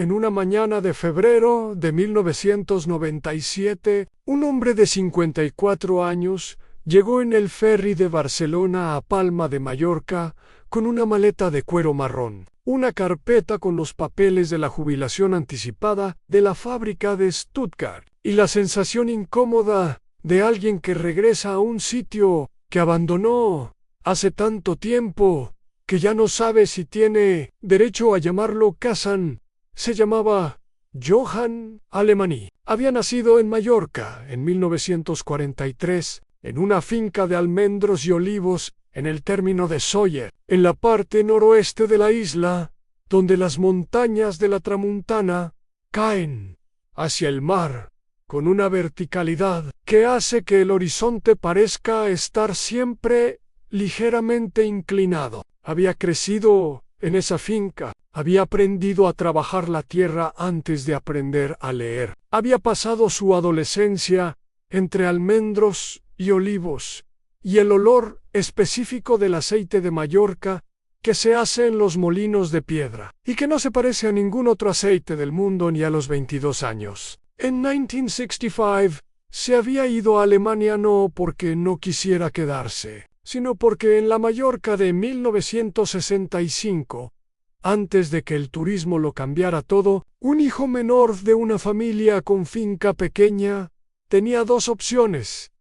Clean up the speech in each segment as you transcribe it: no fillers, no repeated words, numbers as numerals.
En una mañana de febrero de 1997, un hombre de 54 años llegó en el ferry de Barcelona a Palma de Mallorca con una maleta de cuero marrón, una carpeta con los papeles de la jubilación anticipada de la fábrica de Stuttgart y la sensación incómoda de alguien que regresa a un sitio que abandonó hace tanto tiempo que ya no sabe si tiene derecho a llamarlo casa. Se llamaba Johann Alemanni. Había nacido en Mallorca en 1943, en una finca de almendros y olivos en el término de Sóller, en la parte noroeste de la isla, donde las montañas de la Tramuntana caen hacia el mar con una verticalidad que hace que el horizonte parezca estar siempre ligeramente inclinado. Había crecido en esa finca, había aprendido a trabajar la tierra antes de aprender a leer. Había pasado su adolescencia entre almendros y olivos, y el olor específico del aceite de Mallorca que se hace en los molinos de piedra, y que no se parece a ningún otro aceite del mundo ni a los 22 años. En 1965 se había ido a Alemania no porque no quisiera quedarse, sino porque en la Mallorca de 1965, antes de que el turismo lo cambiara todo, un hijo menor de una familia con finca pequeña tenía dos opciones: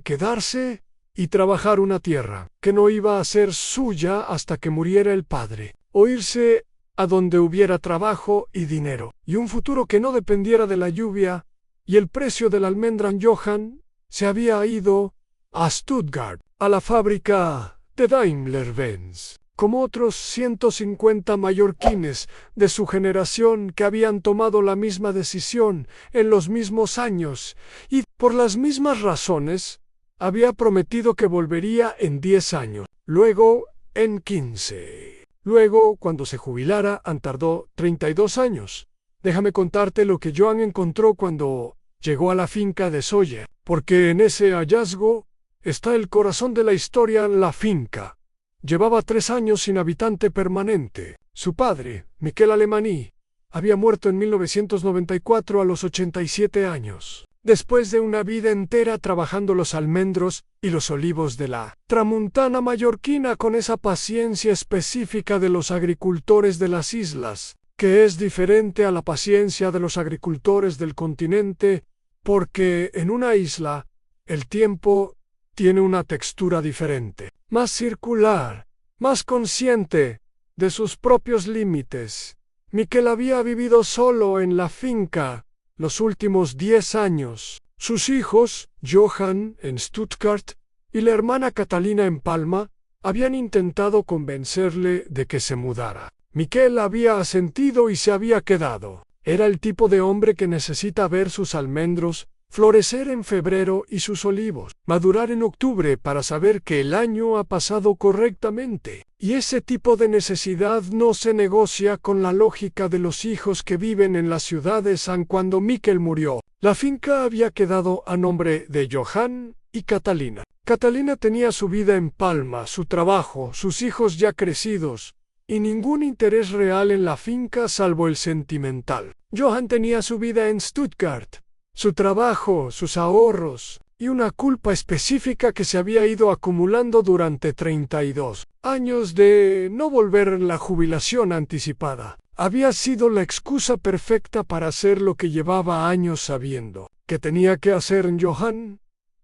quedarse y trabajar una tierra que no iba a ser suya hasta que muriera el padre, o irse a donde hubiera trabajo y dinero, y un futuro que no dependiera de la lluvia y el precio del almendra. Johann se había ido a Stuttgart, a la fábrica de Daimler-Benz, como otros 150 mallorquines de su generación que habían tomado la misma decisión en los mismos años y, por las mismas razones, había prometido que volvería en 10 años, luego en 15. Luego, cuando se jubilara, tardó 32 años. Déjame contarte lo que Johann encontró cuando llegó a la finca de Sóller, porque en ese hallazgo está el corazón de la historia. La finca llevaba 3 años sin habitante permanente. Su padre, Miquel Alemanni, había muerto en 1994 a los 87 años, después de una vida entera trabajando los almendros y los olivos de la Tramuntana mallorquina con esa paciencia específica de los agricultores de las islas, que es diferente a la paciencia de los agricultores del continente, porque en una isla el tiempo tiene una textura diferente, más circular, más consciente de sus propios límites. Miquel había vivido solo en la finca los últimos 10 años. Sus hijos, Johann en Stuttgart y la hermana Catalina en Palma, habían intentado convencerle de que se mudara. Miquel había asentido y se había quedado. Era el tipo de hombre que necesita ver sus almendros florecer en febrero y sus olivos madurar en octubre para saber que el año ha pasado correctamente. Y ese tipo de necesidad no se negocia con la lógica de los hijos que viven en las ciudades. Cuando Miquel murió, la finca había quedado a nombre de Johann y Catalina. Catalina tenía su vida en Palma, su trabajo, sus hijos ya crecidos, y ningún interés real en la finca salvo el sentimental. Johann tenía su vida en Stuttgart, su trabajo, sus ahorros, y una culpa específica que se había ido acumulando durante 32 años de no volver en la jubilación anticipada. Había sido la excusa perfecta para hacer lo que llevaba años sabiendo que tenía que hacer. Johann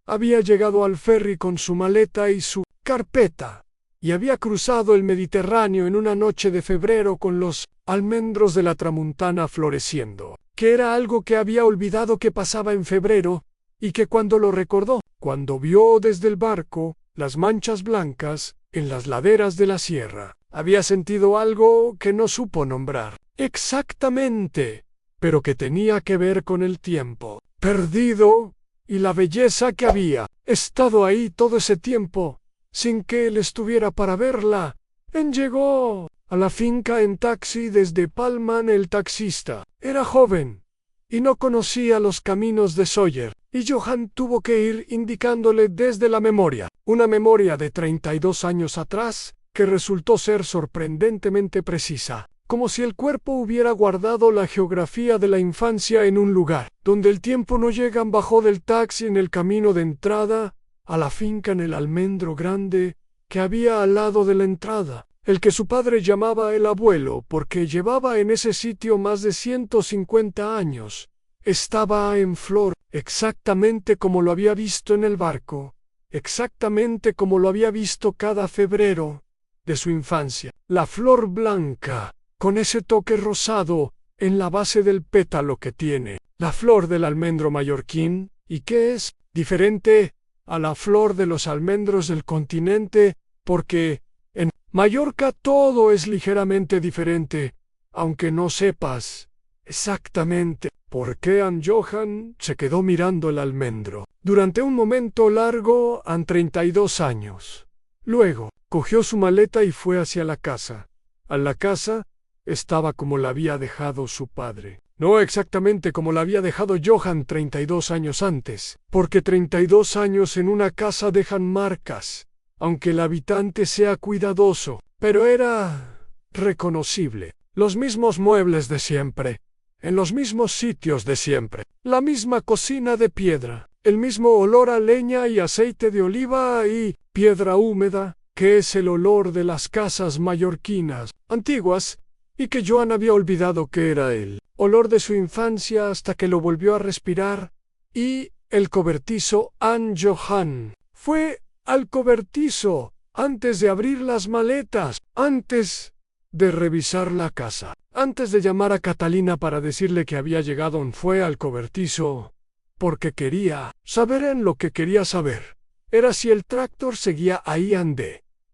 había llegado al ferry con su maleta y su carpeta, y había cruzado el Mediterráneo en una noche de febrero con los almendros de la Tramuntana floreciendo, que era algo que había olvidado que pasaba en febrero, y que cuando lo recordó, cuando vio desde el barco las manchas blancas en las laderas de la sierra, había sentido algo que no supo nombrar exactamente, pero que tenía que ver con el tiempo perdido y la belleza que había estado ahí todo ese tiempo sin que él estuviera para verla. Llegó a la finca en taxi desde Palma. El taxista era joven y no conocía los caminos de Sóller, y Johann tuvo que ir indicándole desde la memoria, una memoria de 32 años atrás que resultó ser sorprendentemente precisa. como si el cuerpo hubiera guardado la geografía de la infancia en un lugar, donde el tiempo no llega. Bajó del taxi en el camino de entrada a la finca en el almendro grande que había al lado de la entrada, el que su padre llamaba el abuelo porque llevaba en ese sitio más de 150 años. Estaba en flor, exactamente como lo había visto en el barco, exactamente como lo había visto cada febrero de su infancia. La flor blanca, con ese toque rosado en la base del pétalo que tiene, la flor del almendro mallorquín, y que es diferente a la flor de los almendros del continente, porque en Mallorca todo es ligeramente diferente, aunque no sepas exactamente por qué. Johan se quedó mirando el almendro durante un momento largo. 32 años. Luego, cogió su maleta y fue hacia la casa. La casa estaba como la había dejado su padre. No exactamente como la había dejado Johan 32 años antes, porque 32 años en una casa dejan marcas, aunque el habitante sea cuidadoso, pero era reconocible. Los mismos muebles de siempre, en los mismos sitios de siempre, la misma cocina de piedra, el mismo olor a leña y aceite de oliva y piedra húmeda, que es el olor de las casas mallorquinas antiguas, y que Johan había olvidado que era el olor de su infancia hasta que lo volvió a respirar. Y el cobertizo. Johan fue al cobertizo antes de abrir las maletas, antes de revisar la casa, antes de llamar a Catalina para decirle que había llegado. Fue al cobertizo porque quería saber en lo que quería saber. Era si el tractor seguía ahí.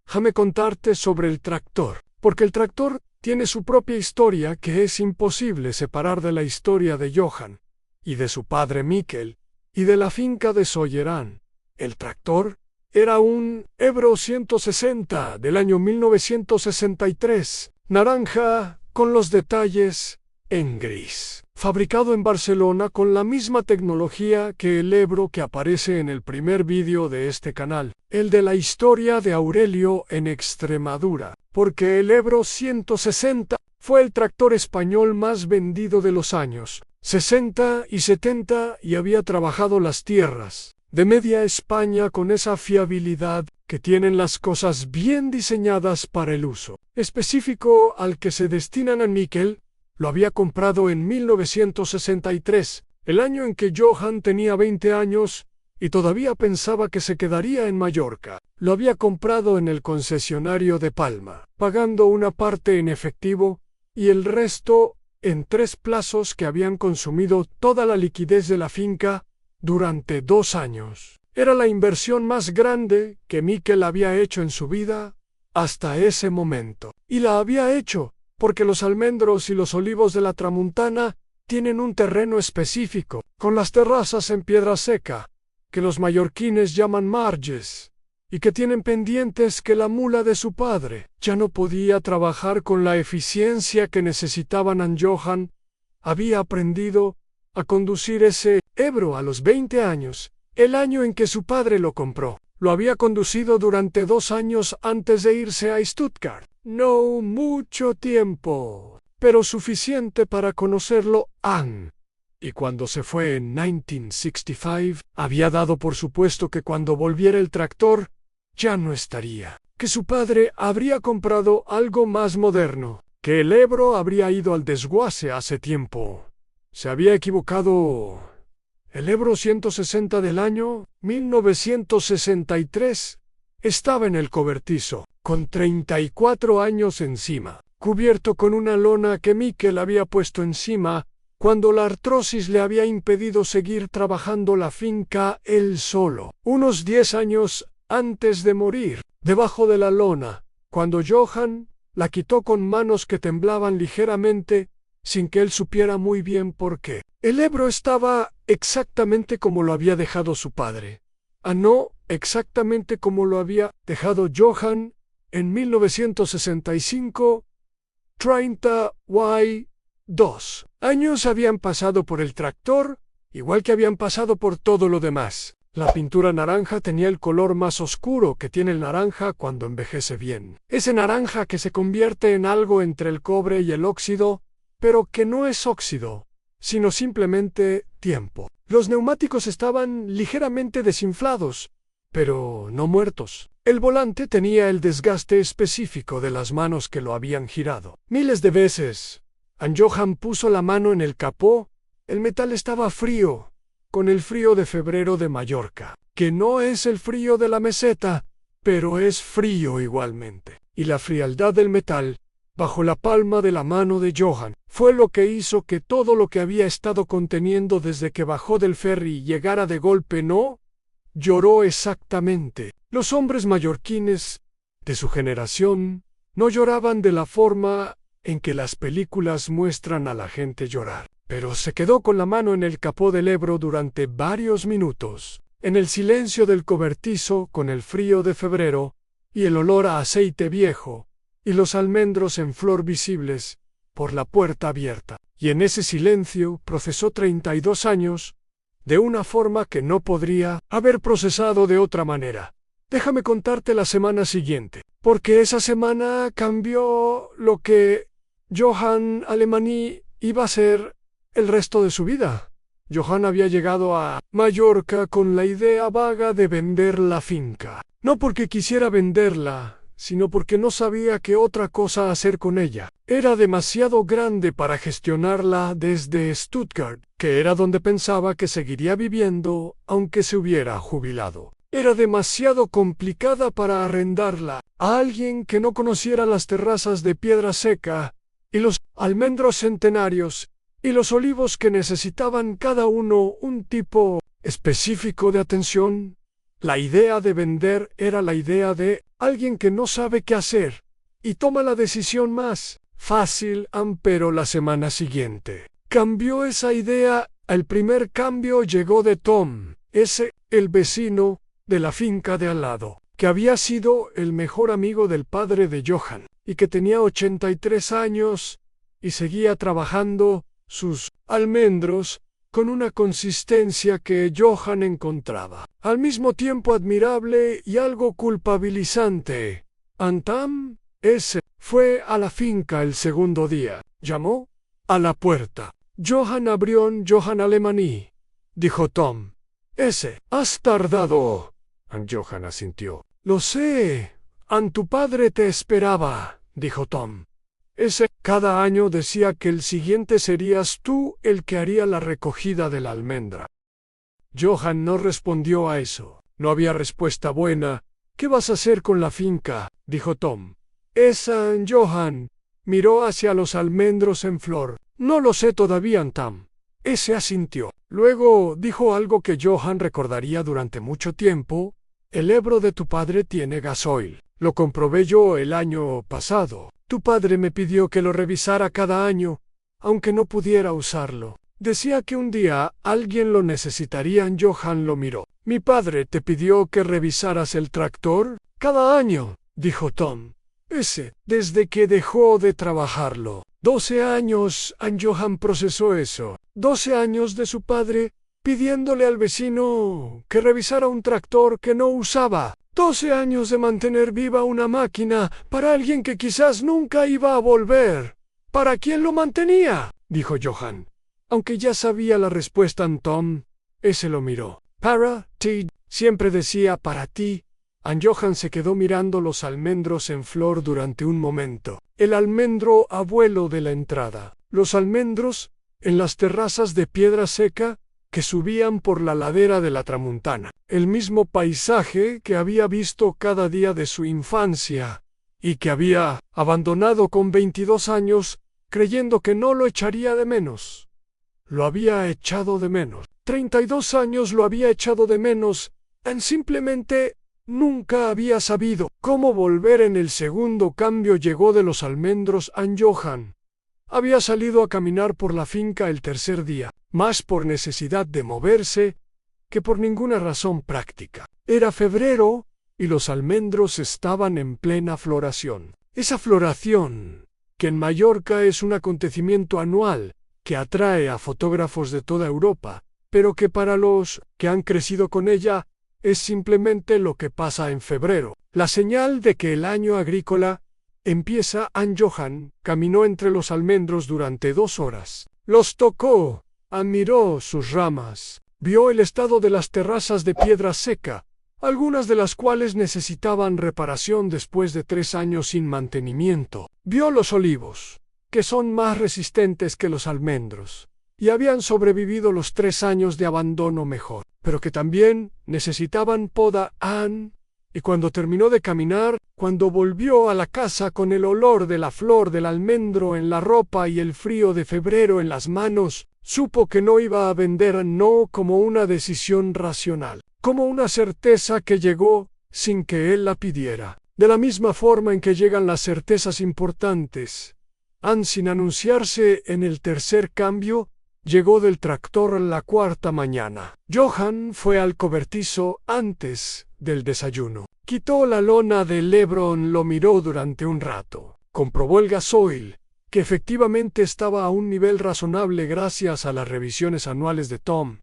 Déjame contarte sobre el tractor, porque el tractor tiene su propia historia que es imposible separar de la historia de Johan, y de su padre Miquel, y de la finca de Sollerán. El tractor era un Ebro 160 del año 1963, naranja, con los detalles en gris, fabricado en Barcelona con la misma tecnología que el Ebro que aparece en el primer vídeo de este canal, el de la historia de Aurelio en Extremadura, porque el Ebro 160 fue el tractor español más vendido de los años 60 y 70 y había trabajado las tierras de media España con esa fiabilidad que tienen las cosas bien diseñadas para el uso específico al que se destinan. Miquel lo había comprado en 1963, el año en que Johan tenía 20 años y todavía pensaba que se quedaría en Mallorca. Lo había comprado en el concesionario de Palma, pagando una parte en efectivo y el resto en 3 plazos que habían consumido toda la liquidez de la finca durante 2 años. Era la inversión más grande que Miquel había hecho en su vida hasta ese momento. Y la había hecho porque los almendros y los olivos de la Tramuntana tienen un terreno específico, con las terrazas en piedra seca, que los mallorquines llaman marges, y que tienen pendientes que la mula de su padre ya no podía trabajar con la eficiencia que necesitaban. Johan había aprendido a conducir ese Ebro a los 20 años, el año en que su padre lo compró. Lo había conducido durante 2 años antes de irse a Stuttgart. No mucho tiempo, pero suficiente para conocerlo. Y cuando se fue en 1965, había dado por supuesto que cuando volviera el tractor, ya no estaría, que su padre habría comprado algo más moderno, que el Ebro habría ido al desguace hace tiempo. Se había equivocado. El Ebro 160 del año 1963 estaba en el cobertizo, con 34 años encima, cubierto con una lona que Miquel había puesto encima cuando la artrosis le había impedido seguir trabajando la finca él solo, unos 10 años antes de morir. Debajo de la lona, cuando Johan la quitó con manos que temblaban ligeramente, sin que él supiera muy bien por qué. El Ebro estaba exactamente como lo había dejado su padre. No exactamente como lo había dejado Johan en 1965. 2 años habían pasado por el tractor, igual que habían pasado por todo lo demás. La pintura naranja tenía el color más oscuro que tiene el naranja cuando envejece bien. Ese naranja que se convierte en algo entre el cobre y el óxido, pero que no es óxido, sino simplemente tiempo. Los neumáticos estaban ligeramente desinflados, pero no muertos. El volante tenía el desgaste específico de las manos que lo habían girado. Miles de veces, Johan puso la mano en el capó. El metal estaba frío, con el frío de febrero de Mallorca, que no es el frío de la meseta, pero es frío igualmente. Y la frialdad del metal, bajo la palma de la mano de Johan, fue lo que hizo que todo lo que había estado conteniendo desde que bajó del ferry llegara de golpe. No lloró exactamente. Los hombres mallorquines de su generación no lloraban de la forma en que las películas muestran a la gente llorar, pero se quedó con la mano en el capó del Ebro durante varios minutos, en el silencio del cobertizo, con el frío de febrero y el olor a aceite viejo y los almendros en flor visibles por la puerta abierta. Y en ese silencio procesó 32 años de una forma que no podría haber procesado de otra manera. Déjame contarte la semana siguiente, porque esa semana cambió lo que Johan Alemany iba a ser el resto de su vida. Johan había llegado a Mallorca con la idea vaga de vender la finca. No porque quisiera venderla, sino porque no sabía qué otra cosa hacer con ella. Era demasiado grande para gestionarla desde Stuttgart, que era donde pensaba que seguiría viviendo aunque se hubiera jubilado. Era demasiado complicada para arrendarla a alguien que no conociera las terrazas de piedra seca y los almendros centenarios y los olivos que necesitaban cada uno un tipo específico de atención. La idea de vender era la idea de alguien que no sabe qué hacer y toma la decisión más fácil, pero la semana siguiente cambió esa idea. El primer cambio llegó de Tom, el vecino de la finca de al lado, que había sido el mejor amigo del padre de Johan y que tenía 83 años y seguía trabajando sus almendros con una consistencia que Johan encontraba al mismo tiempo admirable y algo culpabilizante. Tom fue a la finca el segundo día. Llamó a la puerta. Johan abrió. Johan Alemany, dijo Tom. Has tardado. Johan asintió. Lo sé. Tu padre te esperaba, dijo Tom. Cada año decía que el siguiente serías tú el que haría la recogida de la almendra. Johan no respondió a eso. No había respuesta buena. ¿Qué vas a hacer con la finca?, dijo Tom. Johan miró hacia los almendros en flor. No lo sé todavía, Tom. Asintió. Luego dijo algo que Johan recordaría durante mucho tiempo. El Ebro de tu padre tiene gasoil. Lo comprobé yo el año pasado. Tu padre me pidió que lo revisara cada año, aunque no pudiera usarlo. Decía que un día alguien lo necesitaría. Johan lo miró. ¿Mi padre te pidió que revisaras el tractor? Cada año, dijo Tom. Desde que dejó de trabajarlo. 12 años. Johan procesó eso. 12 años de su padre pidiéndole al vecino que revisara un tractor que no usaba. 12 años de mantener viva una máquina para alguien que quizás nunca iba a volver. ¿Para quién lo mantenía?, dijo Johan. Aunque ya sabía la respuesta, Tom lo miró. Para ti, siempre decía para ti. Johan se quedó mirando los almendros en flor durante un momento. El almendro abuelo de la entrada. Los almendros en las terrazas de piedra seca que subían por la ladera de la Tramuntana. El mismo paisaje que había visto cada día de su infancia y que había abandonado con 22 años, creyendo que no lo echaría de menos. Lo había echado de menos. 32 años lo había echado de menos. Simplemente nunca había sabido cómo volver. En el segundo cambio llegó de los almendros. Johan había salido a caminar por la finca el tercer día, más por necesidad de moverse que por ninguna razón práctica. Era febrero y los almendros estaban en plena floración. Esa floración, que en Mallorca es un acontecimiento anual que atrae a fotógrafos de toda Europa, pero que para los que han crecido con ella es simplemente lo que pasa en febrero. La señal de que el año agrícola empieza. Johan caminó entre los almendros durante 2 horas. Los tocó, admiró sus ramas, vio el estado de las terrazas de piedra seca, algunas de las cuales necesitaban reparación después de 3 años sin mantenimiento. Vio los olivos, que son más resistentes que los almendros, y habían sobrevivido los 3 años de abandono mejor, pero que también necesitaban poda. Y cuando terminó de caminar, cuando volvió a la casa con el olor de la flor del almendro en la ropa y el frío de febrero en las manos, supo que no iba a vender no como una decisión racional, como una certeza que llegó sin que él la pidiera. De la misma forma en que llegan las certezas importantes, sin anunciarse. En el tercer cambio, llegó del tractor la 4ª mañana. Johan fue al cobertizo antes del desayuno. Quitó la lona del Hebron, lo miró durante un rato. Comprobó el gasoil, que efectivamente estaba a un nivel razonable gracias a las revisiones anuales de Tom.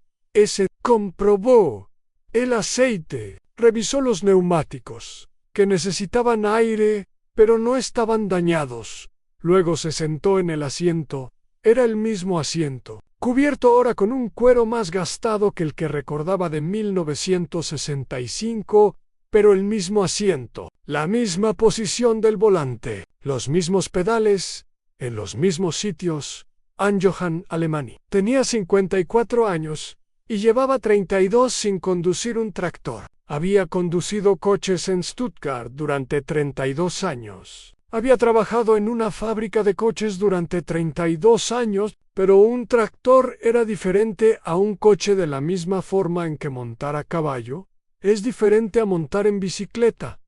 Comprobó el aceite, revisó los neumáticos, que necesitaban aire, pero no estaban dañados. Luego se sentó en el asiento. Era el mismo asiento, cubierto ahora con un cuero más gastado que el que recordaba de 1965, pero el mismo asiento, la misma posición del volante, los mismos pedales, en los mismos sitios. Johan Alemany tenía 54 años y llevaba 32 sin conducir un tractor. Había conducido coches en Stuttgart durante 32 años. Había trabajado en una fábrica de coches durante 32 años, pero un tractor era diferente a un coche de la misma forma en que montar a caballo es diferente a montar en bicicleta.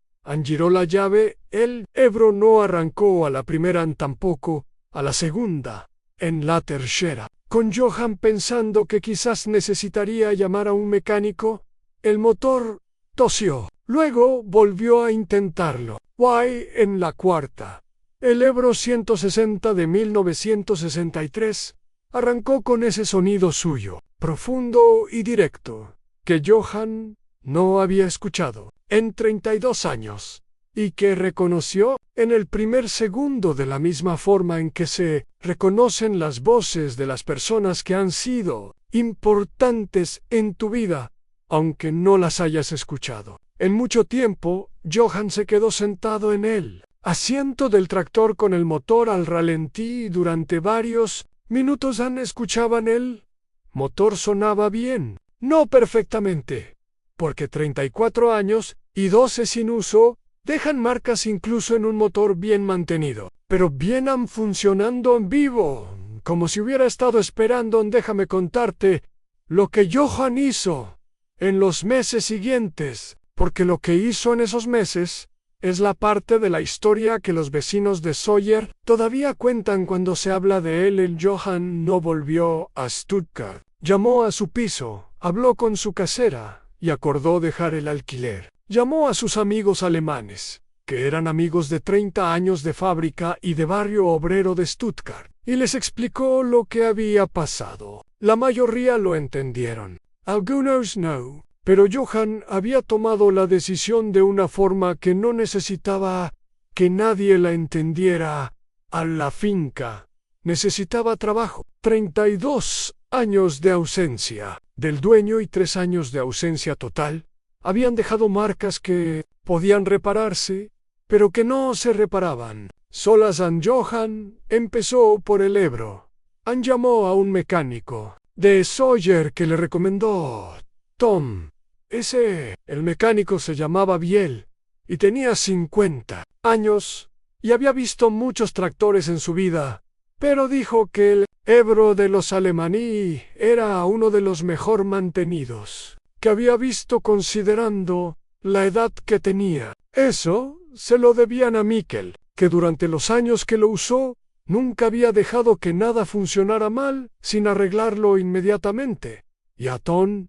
Giró la llave, el Ebro no arrancó a la primera, tampoco a la segunda, en la tercera. Con Johan pensando que quizás necesitaría llamar a un mecánico, el motor tosió. Luego volvió a intentarlo. En la 4ª. El Ebro 160 de 1963 arrancó con ese sonido suyo, profundo y directo, que Johan no había escuchado en 32 años, y que reconoció en el primer segundo de la misma forma en que se reconocen las voces de las personas que han sido importantes en tu vida, aunque no las hayas escuchado. En mucho tiempo, Johan se quedó sentado en el asiento del tractor con el motor al ralentí y durante varios minutos escuchaban el motor. Sonaba bien, no perfectamente, porque 34 años y 12 sin uso dejan marcas incluso en un motor bien mantenido, pero bien funcionando en vivo, como si hubiera estado esperando. Déjame contarte lo que Johan hizo en los meses siguientes, porque lo que hizo en esos meses es la parte de la historia que los vecinos de Sawyer todavía cuentan cuando se habla de él. El Johan no volvió a Stuttgart. Llamó a su piso, habló con su casera y acordó dejar el alquiler. Llamó a sus amigos alemanes, que eran amigos de 30 años de fábrica y de barrio obrero de Stuttgart, y les explicó lo que había pasado. La mayoría lo entendieron, algunos no. Pero Johan había tomado la decisión de una forma que no necesitaba que nadie la entendiera. A la finca necesitaba trabajo. 32 años de ausencia del dueño y 3 años de ausencia total habían dejado marcas que podían repararse, pero que no se reparaban. Solas. Johan empezó por el Ebro. Llamó a un mecánico de Sawyer que le recomendó Tom. El mecánico se llamaba Biel y tenía 50 años y había visto muchos tractores en su vida, pero dijo que el Ebro de los Alemany era uno de los mejor mantenidos que había visto considerando la edad que tenía. Eso se lo debían a Mikkel, que durante los años que lo usó nunca había dejado que nada funcionara mal sin arreglarlo inmediatamente, y a Tom,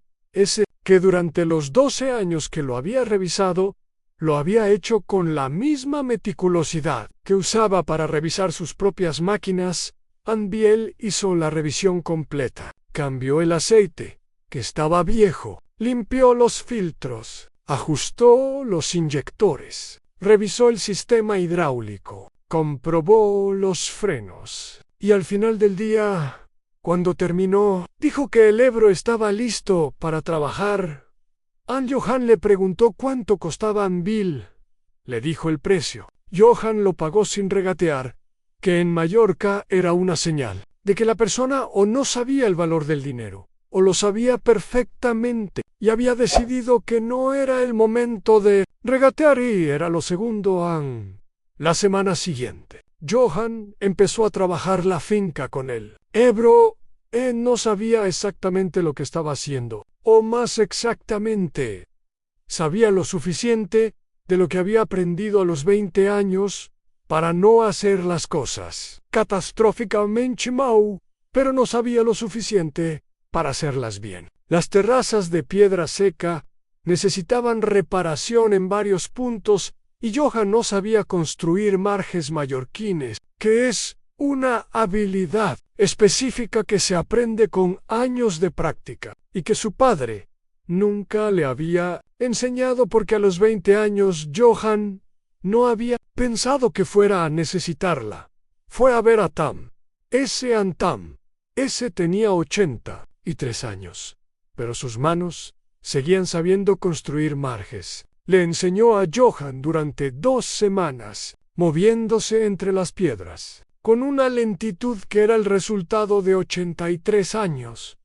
que durante los 12 años que lo había revisado, lo había hecho con la misma meticulosidad que usaba para revisar sus propias máquinas. Biel hizo la revisión completa, cambió el aceite, que estaba viejo. Limpió los filtros, ajustó los inyectores, revisó el sistema hidráulico, comprobó los frenos. Y al final del día, cuando terminó, dijo que el Ebro estaba listo para trabajar. Johan le preguntó cuánto costaba Bill. Le dijo el precio. Johan lo pagó sin regatear, que en Mallorca era una señal de que la persona o no sabía el valor del dinero, o lo sabía perfectamente, y había decidido que no era el momento de regatear, y era lo segundo. La semana siguiente, Johan empezó a trabajar la finca con él. Ebro no sabía exactamente lo que estaba haciendo, o más exactamente, sabía lo suficiente de lo que había aprendido a los 20 años para no hacer las cosas catastróficamente mal, pero no sabía lo suficiente para hacerlas bien. Las terrazas de piedra seca necesitaban reparación en varios puntos y Johan no sabía construir marges mallorquines, que es una habilidad específica que se aprende con años de práctica y que su padre nunca le había enseñado, porque a los 20 años Johan no había pensado que fuera a necesitarla. Fue a ver a Tam. Ese tenía 83 años, pero sus manos seguían sabiendo construir marges. Le enseñó a Johan durante 2 semanas, moviéndose entre las piedras, con una lentitud que era el resultado de 83 años,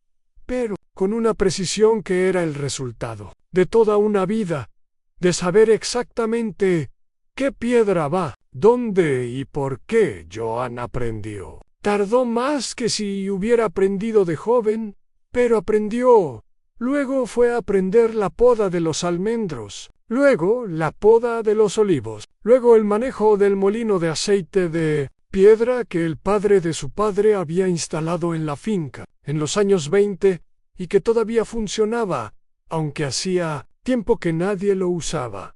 pero con una precisión que era el resultado de toda una vida, de saber exactamente qué piedra va, dónde y por qué. Johan aprendió. Tardó más que si hubiera aprendido de joven, pero aprendió. Luego fue a aprender la poda de los almendros, luego la poda de los olivos, luego el manejo del molino de aceite de piedra que el padre de su padre había instalado en la finca en los años 20 y que todavía funcionaba, aunque hacía tiempo que nadie lo usaba.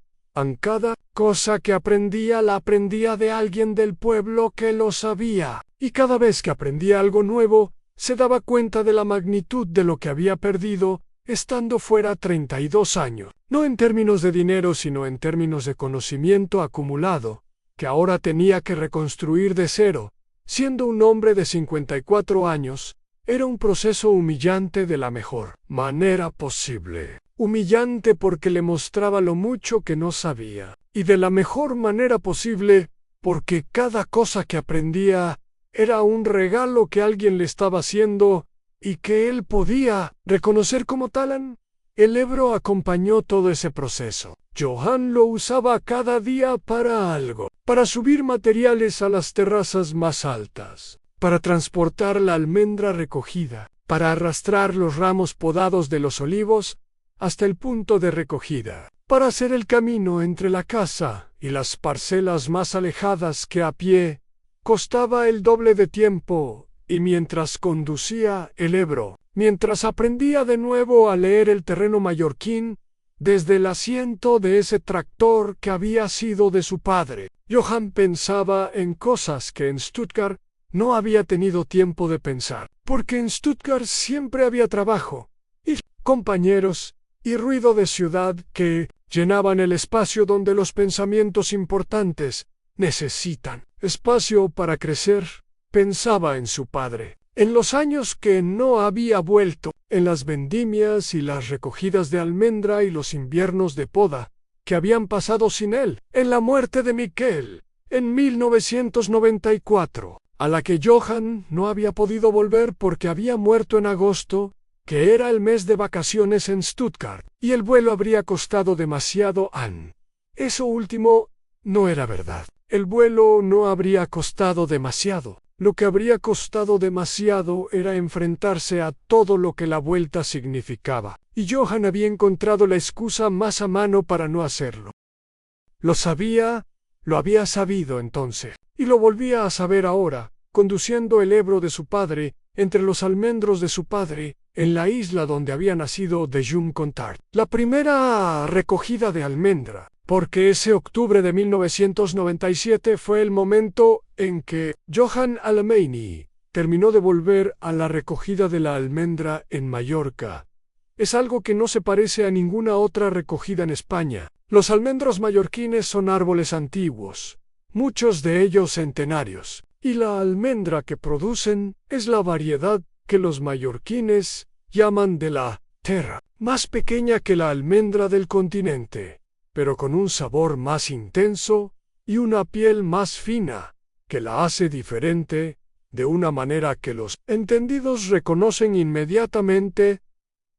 Cada cosa que aprendía la aprendía de alguien del pueblo que lo sabía, y cada vez que aprendía algo nuevo, se daba cuenta de la magnitud de lo que había perdido estando fuera 32 años, no en términos de dinero, sino en términos de conocimiento acumulado, que ahora tenía que reconstruir de cero. Siendo un hombre de 54 años, era un proceso humillante de la mejor manera posible. Humillante porque le mostraba lo mucho que no sabía, y de la mejor manera posible porque cada cosa que aprendía era un regalo que alguien le estaba haciendo y que él podía reconocer como tal. El Ebro acompañó todo ese proceso. Johan lo usaba cada día para algo, para subir materiales a las terrazas más altas, para transportar la almendra recogida, para arrastrar los ramos podados de los olivos hasta el punto de recogida, para hacer el camino entre la casa y las parcelas más alejadas que a pie costaba el doble de tiempo, y mientras conducía el Ebro, mientras aprendía de nuevo a leer el terreno mallorquín desde el asiento de ese tractor que había sido de su padre, Johan pensaba en cosas que en Stuttgart no había tenido tiempo de pensar, porque en Stuttgart siempre había trabajo y compañeros y ruido de ciudad que llenaban el espacio donde los pensamientos importantes necesitan espacio para crecer. Pensaba en su padre, en los años que no había vuelto, en las vendimias y las recogidas de almendra y los inviernos de poda que habían pasado sin él, en la muerte de Miquel en 1994, a la que Johan no había podido volver porque había muerto en agosto, que era el mes de vacaciones en Stuttgart, y el vuelo habría costado demasiado. Eso último no era verdad. El vuelo no habría costado demasiado. Lo que habría costado demasiado era enfrentarse a todo lo que la vuelta significaba, y Johan había encontrado la excusa más a mano para no hacerlo. Lo sabía, lo había sabido entonces, y lo volvía a saber ahora, conduciendo el Ebro de su padre, entre los almendros de su padre, en la isla donde había nacido de Jumcontart. La primera recogida de almendra, porque ese octubre de 1997 fue el momento en que Johan Alameini terminó de volver a la recogida de la almendra en Mallorca, Es algo que no se parece a ninguna otra recogida en España. Los almendros mallorquines son árboles antiguos, muchos de ellos centenarios, y la almendra que producen es la variedad que los mallorquines llaman de la terra, más pequeña que la almendra del continente, pero con un sabor más intenso y una piel más fina, que la hace diferente, de una manera que los entendidos reconocen inmediatamente.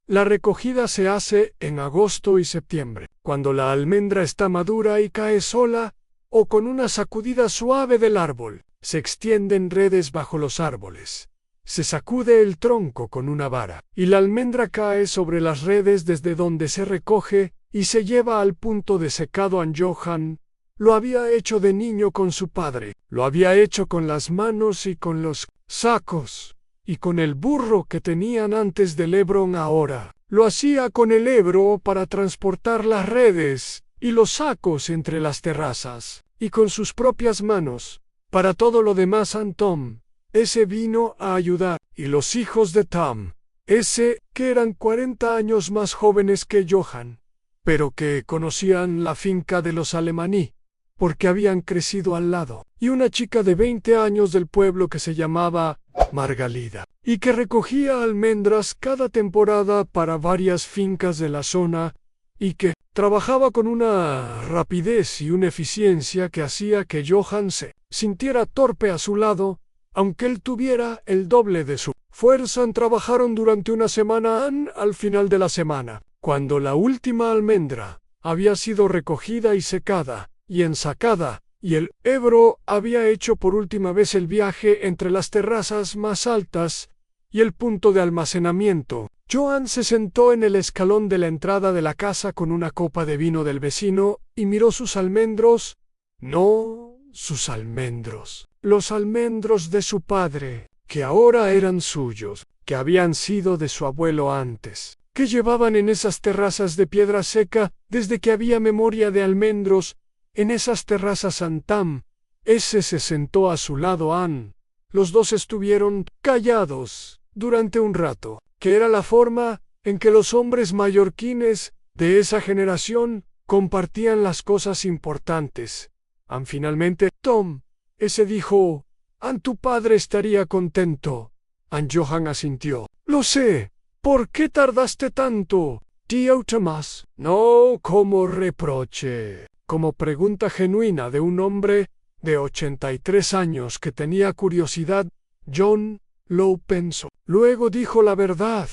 La recogida se hace en agosto y septiembre, cuando la almendra está madura y cae sola, o con una sacudida suave del árbol. Se extienden redes bajo los árboles. Se sacude el tronco con una vara, y la almendra cae sobre las redes desde donde se recoge y se lleva al punto de secado. Johan lo había hecho de niño con su padre, lo había hecho con las manos y con los sacos, y con el burro que tenían antes del Ebro. Ahora lo hacía con el Ebro para transportar las redes y los sacos entre las terrazas, y con sus propias manos. Para todo lo demás, Tom ese vino a ayudar, y los hijos de Tom ese, que eran 40 años más jóvenes que Johan, pero que conocían la finca de los alemaní, porque habían crecido al lado, y una chica de 20 años del pueblo que se llamaba Margalida, y que recogía almendras cada temporada para varias fincas de la zona, y que trabajaba con una rapidez y una eficiencia que hacía que Johan se sintiera torpe a su lado, aunque él tuviera el doble de su fuerza. Trabajaron durante una semana. Al final de la semana, cuando la última almendra había sido recogida y secada y ensacada, y el Ebro había hecho por última vez el viaje entre las terrazas más altas y el punto de almacenamiento, Johan se sentó en el escalón de la entrada de la casa con una copa de vino del vecino y miró sus almendros. No sus almendros, los almendros de su padre, que ahora eran suyos, que habían sido de su abuelo antes, que llevaban en esas terrazas de piedra seca desde que había memoria de almendros. En esas terrazas Tom ese se sentó a su lado. Los dos estuvieron callados durante un rato, que era la forma en que los hombres mallorquines de esa generación compartían las cosas importantes. Finalmente, Tom ese dijo: tu padre estaría contento. Johan asintió. Lo sé. ¿Por qué tardaste tanto, tío Tomás? No como reproche, como pregunta genuina de un hombre de 83 años que tenía curiosidad. John lo pensó. Luego dijo la verdad,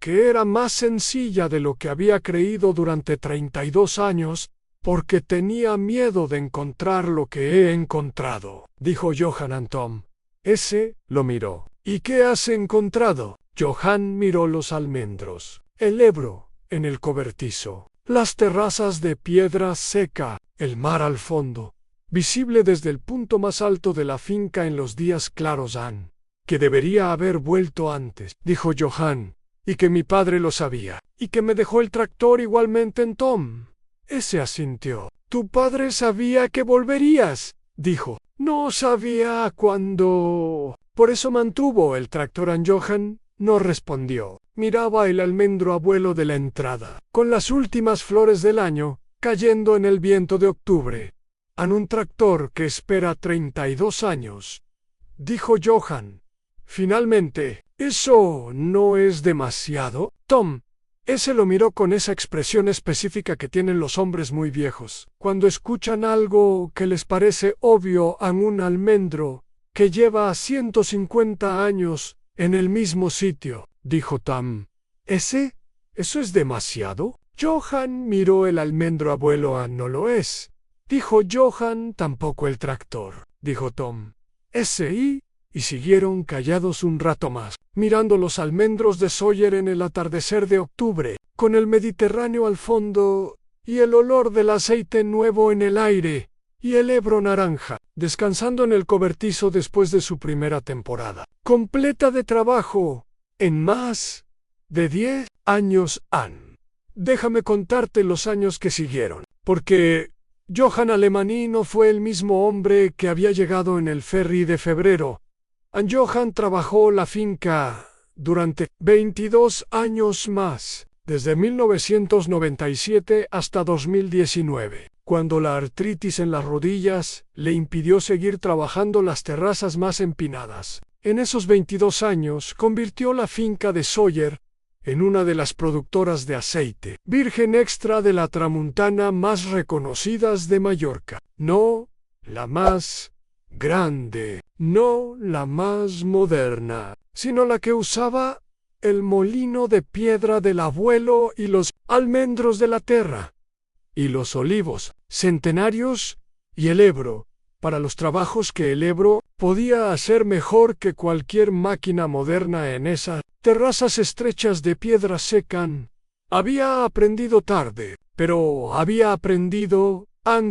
que era más sencilla de lo que había creído durante 32 años, porque tenía miedo de encontrar lo que he encontrado, dijo Johan a Tom. Ese lo miró. ¿Y qué has encontrado? Johan miró los almendros, el Ebro en el cobertizo, las terrazas de piedra seca, el mar al fondo, visible desde el punto más alto de la finca en los días claros. Que debería haber vuelto antes, dijo Johan, y que mi padre lo sabía, y que me dejó el tractor igualmente. Tom ese asintió. Tu padre sabía que volverías, dijo. No sabía cuándo. Por eso mantuvo el tractor. Johan no respondió. Miraba el almendro abuelo de la entrada, con las últimas flores del año cayendo en el viento de octubre. Un tractor que espera 32 años, dijo Johan. Finalmente, ¿eso no es demasiado? Tom ese lo miró con esa expresión específica que tienen los hombres muy viejos, cuando escuchan algo que les parece obvio. Un almendro que lleva 150 años en el mismo sitio, dijo Tom. ¿Eso es demasiado? Johan miró el almendro abuelo. No lo es, dijo Johan. Tampoco el tractor, dijo Tom. Y siguieron callados un rato más, mirando los almendros de Sawyer en el atardecer de octubre, con el Mediterráneo al fondo y el olor del aceite nuevo en el aire, y el Ebro naranja, descansando en el cobertizo después de su primera temporada completa de trabajo, en más de 10 años. Déjame contarte los años que siguieron, porque Johan Alemaní no fue el mismo hombre que había llegado en el ferry de febrero. Johan trabajó la finca durante 22 años más, desde 1997 hasta 2019, cuando la artritis en las rodillas le impidió seguir trabajando las terrazas más empinadas. En esos 22 años convirtió la finca de Sóller en una de las productoras de aceite virgen extra de la Tramuntana más reconocidas de Mallorca. No la más grande, no la más moderna, sino la que usaba el molino de piedra del abuelo y los almendros de la tierra, y los olivos centenarios y el Ebro, para los trabajos que el Ebro podía hacer mejor que cualquier máquina moderna en esas terrazas estrechas de piedra seca. Había aprendido tarde, pero había aprendido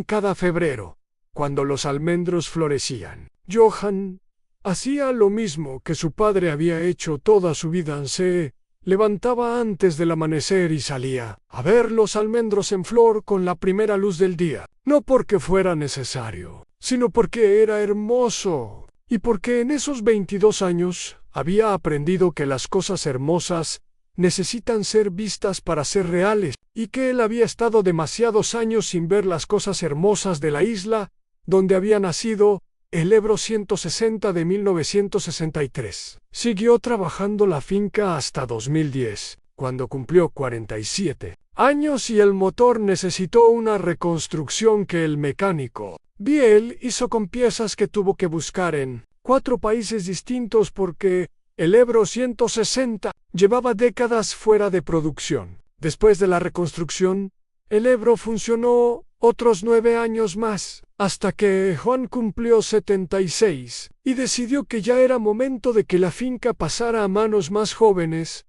cada febrero, cuando los almendros florecían. Johan hacía lo mismo que su padre había hecho toda su vida. Se levantaba antes del amanecer y salía a ver los almendros en flor con la primera luz del día, no porque fuera necesario, sino porque era hermoso, y porque en esos 22 años había aprendido que las cosas hermosas necesitan ser vistas para ser reales, y que él había estado demasiados años sin ver las cosas hermosas de la isla donde había nacido, el Ebro 160 de 1963. Siguió trabajando la finca hasta 2010, cuando cumplió 47 años y el motor necesitó una reconstrucción que el mecánico Biel hizo con piezas que tuvo que buscar en 4 países distintos porque el Ebro 160 llevaba décadas fuera de producción. Después de la reconstrucción, el Ebro funcionó otros 9 años más, hasta que Juan cumplió 76 y decidió que ya era momento de que la finca pasara a manos más jóvenes.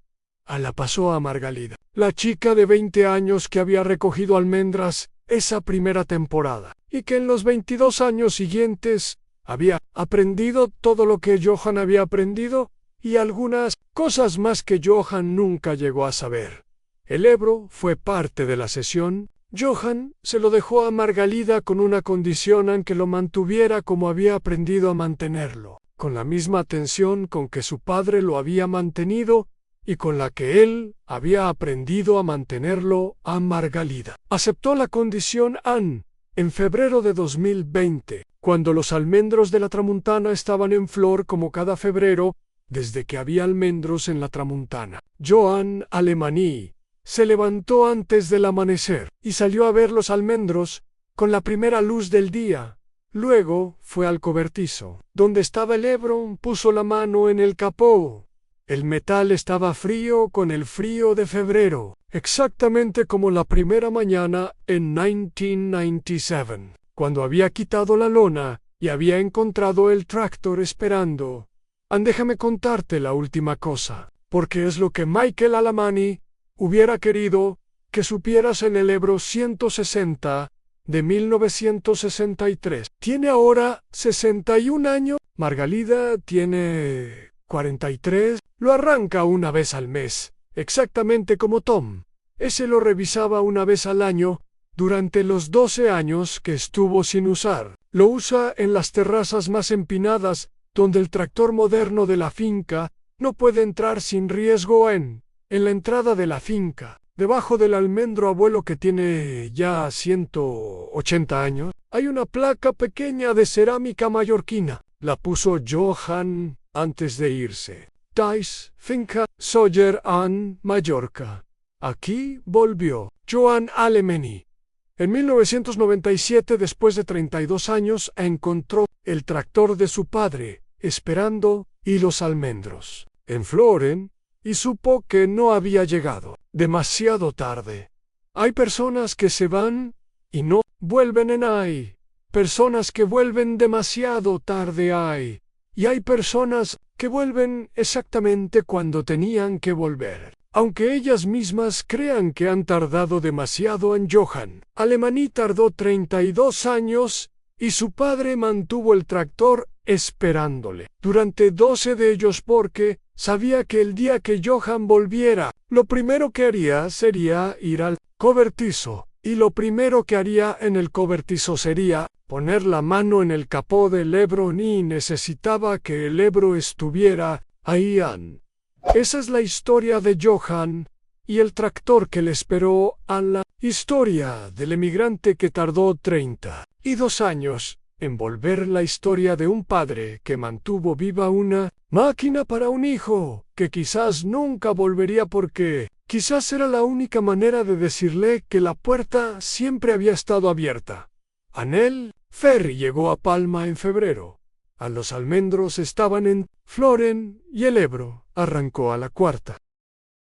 La pasó a Margalida, la chica de 20 años que había recogido almendras esa primera temporada, y que en los 22 años siguientes había aprendido todo lo que Johan había aprendido y algunas cosas más que Johan nunca llegó a saber. El Ebro fue parte de la sesión. Johan se lo dejó a Margalida con una condición en que lo mantuviera como había aprendido a mantenerlo, con la misma atención con que su padre lo había mantenido y con la que él había aprendido a mantenerlo a Margalida. Aceptó la condición en febrero de 2020, cuando los almendros de la Tramuntana estaban en flor como cada febrero desde que había almendros en la Tramuntana. Johan Alemany se levantó antes del amanecer y salió a ver los almendros con la primera luz del día. Luego fue al cobertizo, donde estaba el Ebro, puso la mano en el capó. El metal estaba frío con el frío de febrero, exactamente como la primera mañana en 1997, cuando había quitado la lona y había encontrado el tractor esperando. Déjame contarte la última cosa, porque es lo que Michael Alemany hubiera querido que supieras en el Ebro 160 de 1963. Tiene ahora 61 años. Margalida tiene 43. Lo arranca una vez al mes, exactamente como Tom. Ese lo revisaba una vez al año durante los 12 años que estuvo sin usar. Lo usa en las terrazas más empinadas, donde el tractor moderno de la finca no puede entrar sin riesgo. En la entrada de la finca, debajo del almendro abuelo que tiene ya 180 años, hay una placa pequeña de cerámica mallorquina. La puso Johan antes de irse. Thais, finca, Sóller en Mallorca. Aquí volvió Johan Alemany. En 1997, después de 32 años, encontró el tractor de su padre, esperando, y los almendros en flor, y supo que no había llegado. Demasiado tarde. Hay personas que se van y no vuelven. Hay personas que vuelven demasiado tarde. Y hay personas que vuelven exactamente cuando tenían que volver, aunque ellas mismas crean que han tardado demasiado. En Johan Alemany tardó 32 años y su padre mantuvo el tractor esperándole durante 12 de ellos porque sabía que el día que Johan volviera, lo primero que haría sería ir al cobertizo, y lo primero que haría en el cobertizo sería poner la mano en el capó del Ebro, y necesitaba que el Ebro estuviera ahí. Esa es la historia de Johan, y el tractor que le esperó a la historia del emigrante que tardó 32 años en volver la historia de un padre que mantuvo viva una máquina para un hijo que quizás nunca volvería porque quizás era la única manera de decirle que la puerta siempre había estado abierta. Anel Ferry llegó a Palma en febrero. A los almendros estaban en Floren y el Ebro arrancó a la cuarta.